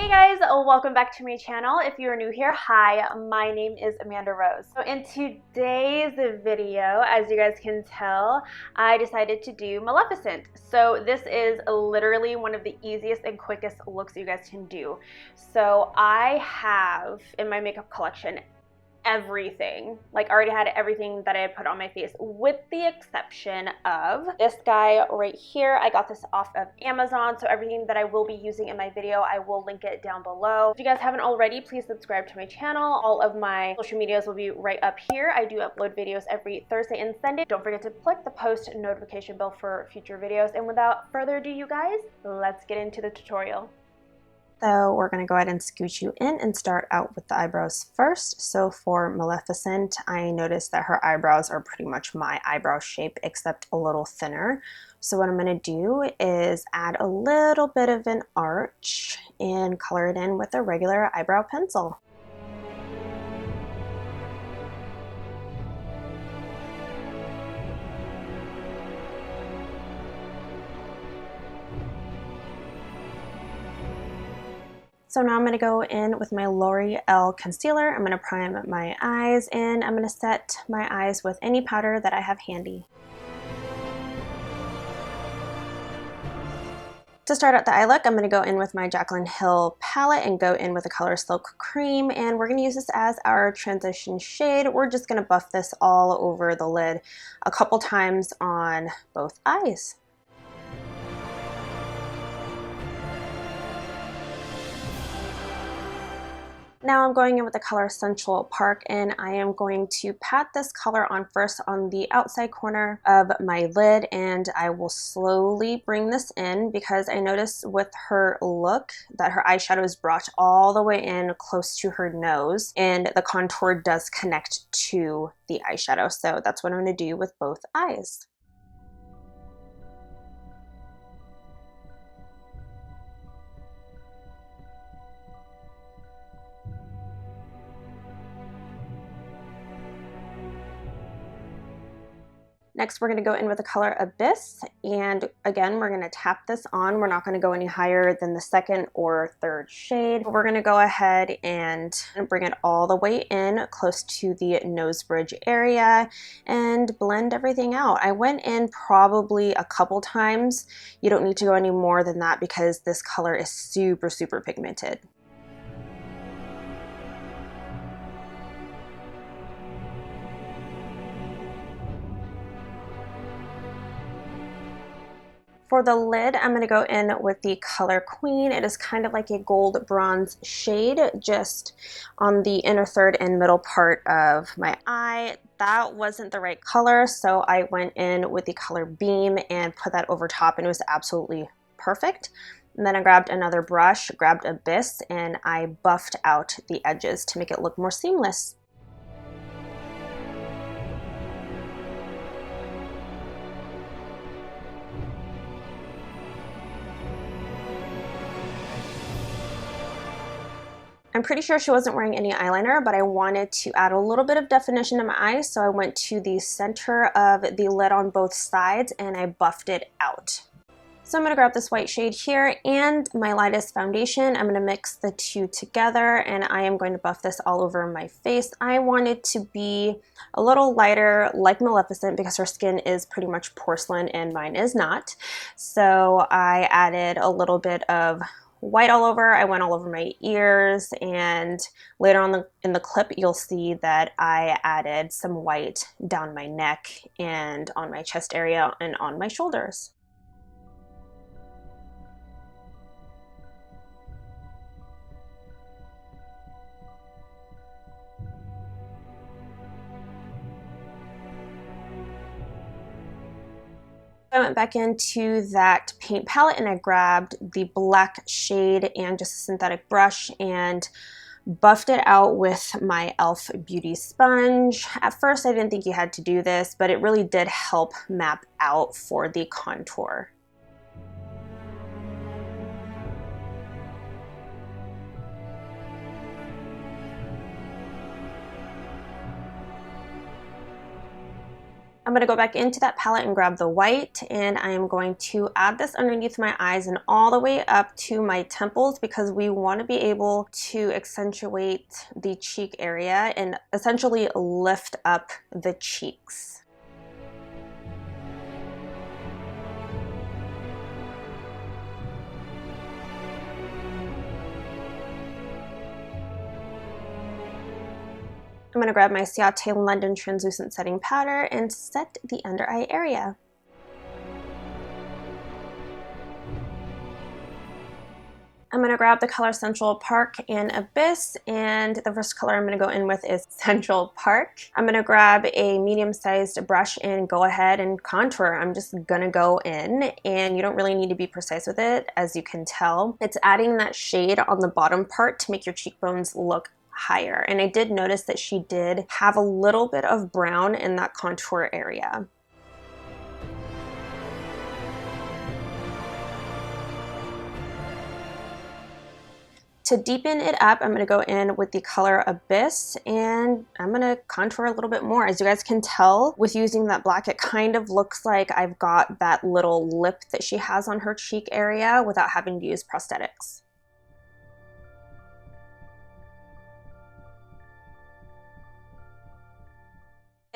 Hey guys, welcome back to my channel. If you are new here, hi, my name is Amanda Rose. So in today's video, as you guys can tell, I decided to do Maleficent. So this is literally one of the easiest and quickest looks you guys can do. So I have in my makeup collection everything, like already had everything that I had put on my face, with the exception of this guy right here. I got this off of Amazon, so everything that I will be using in my video, I will link it down below. If you guys haven't already, please subscribe to my channel. All of my social medias will be right up here. I do upload videos every Thursday and Sunday. Don't forget to click the post notification bell for future videos. And without further ado, you guys, let's get into the tutorial. So we're going to go ahead and scooch you in and start out with the eyebrows first. So for Maleficent, I noticed that her eyebrows are pretty much my eyebrow shape, except a little thinner. So what I'm going to do is add a little bit of an arch and color it in with a regular eyebrow pencil. So now I'm going to go in with my L'Oreal concealer. I'm going to prime my eyes and I'm going to set my eyes with any powder that I have handy. To start out the eye look, I'm going to go in with my Jaclyn Hill palette and go in with the color Silk Cream, and we're going to use this as our transition shade. We're just going to buff this all over the lid a couple times on both eyes. Now I'm going in with the color Central Park, and I am going to pat this color on first on the outside corner of my lid, and I will slowly bring this in because I noticed with her look that her eyeshadow is brought all the way in close to her nose, and the contour does connect to the eyeshadow. So that's what I'm going to do with both eyes. Next, we're going to go in with the color Abyss, and again, we're going to tap this on. We're not going to go any higher than the second or third shade. We're going to go ahead and bring it all the way in close to the nose bridge area and blend everything out. I went in probably a couple times. You don't need to go any more than that because this color is super, super pigmented. For the lid, I'm going to go in with the color Queen. It is kind of like a gold bronze shade just on the inner third and middle part of my eye. That wasn't the right color, so I went in with the color Beam and put that over top, and it was absolutely perfect. And then I grabbed another brush, grabbed Abyss, and I buffed out the edges to make it look more seamless. I'm pretty sure she wasn't wearing any eyeliner, but I wanted to add a little bit of definition to my eyes, so I went to the center of the lid on both sides and I buffed it out. So I'm going to grab this white shade here and my lightest foundation. I'm going to mix the two together and I am going to buff this all over my face. I want it to be a little lighter like Maleficent because her skin is pretty much porcelain and mine is not. So I added a little bit of white all over. I went all over my ears, and later on in the clip you'll see that I added some white down my neck and on my chest area and on my shoulders. I went back into that paint palette and I grabbed the black shade and just a synthetic brush and buffed it out with my e.l.f. beauty sponge. At first I didn't think you had to do this, but it really did help map out for the contour. I'm going to go back into that palette and grab the white, and I am going to add this underneath my eyes and all the way up to my temples, because we want to be able to accentuate the cheek area and essentially lift up the cheeks. I'm going to grab my Ciate London Translucent Setting Powder and set the under eye area. I'm going to grab the color Central Park and Abyss, and the first color I'm going to go in with is Central Park. I'm going to grab a medium-sized brush and go ahead and contour. I'm just going to go in, and you don't really need to be precise with it, as you can tell. It's adding that shade on the bottom part to make your cheekbones look higher. And I did notice that she did have a little bit of brown in that contour area. To deepen it up, I'm going to go in with the color Abyss, and I'm going to contour a little bit more. As you guys can tell, with using that black, it kind of looks like I've got that little lip that she has on her cheek area without having to use prosthetics.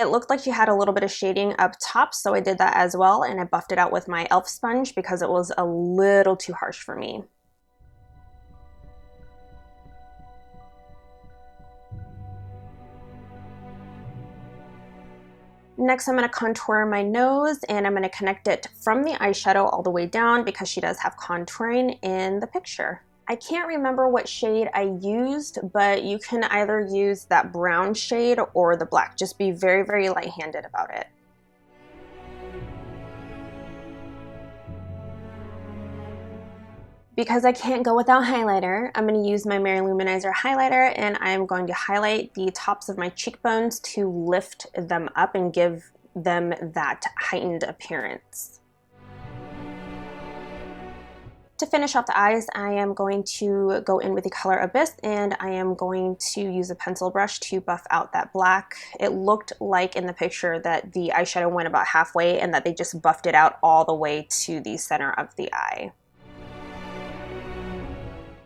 It looked like she had a little bit of shading up top, so I did that as well, and I buffed it out with my e.l.f. sponge because it was a little too harsh for me. Next, I'm going to contour my nose, and I'm going to connect it from the eyeshadow all the way down because she does have contouring in the picture. I can't remember what shade I used, but you can either use that brown shade or the black. Just be very, very light-handed about it. Because I can't go without highlighter, I'm going to use my Mary Luminizer highlighter, and I'm going to highlight the tops of my cheekbones to lift them up and give them that heightened appearance. To finish off the eyes, I am going to go in with the color Abyss, and I am going to use a pencil brush to buff out that black. It looked like in the picture that the eyeshadow went about halfway and that they just buffed it out all the way to the center of the eye.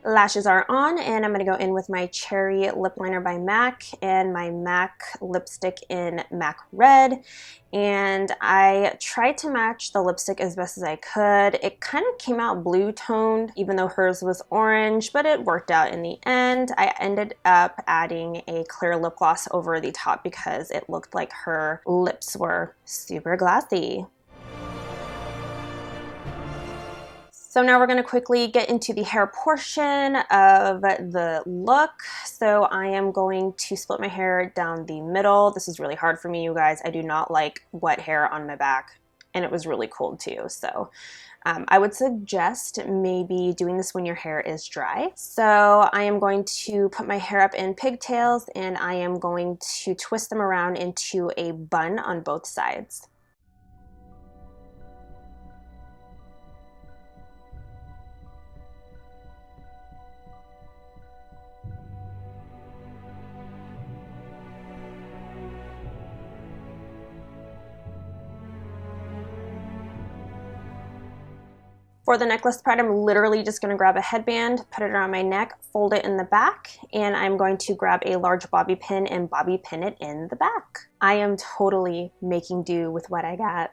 Lashes are on, and I'm going to go in with my Cherry Lip Liner by MAC and my MAC lipstick in MAC Red. And I tried to match the lipstick as best as I could. It kind of came out blue toned, even though hers was orange, but it worked out in the end. I ended up adding a clear lip gloss over the top because it looked like her lips were super glossy. So now we're going to quickly get into the hair portion of the look. So I am going to split my hair down the middle. This is really hard for me, you guys. I do not like wet hair on my back, and it was really cold too. So I would suggest maybe doing this when your hair is dry. So I am going to put my hair up in pigtails, and I am going to twist them around into a bun on both sides. For the necklace part, I'm literally just going to grab a headband, put it around my neck, fold it in the back, and I'm going to grab a large bobby pin and bobby pin it in the back. I am totally making do with what I got.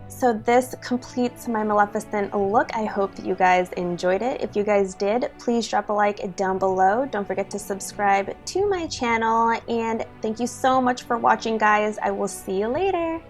So this completes my Maleficent look. I hope that you guys enjoyed it. If you guys did, please drop a like down below. Don't forget to subscribe to my channel, and thank you so much for watching, guys. I will see you later.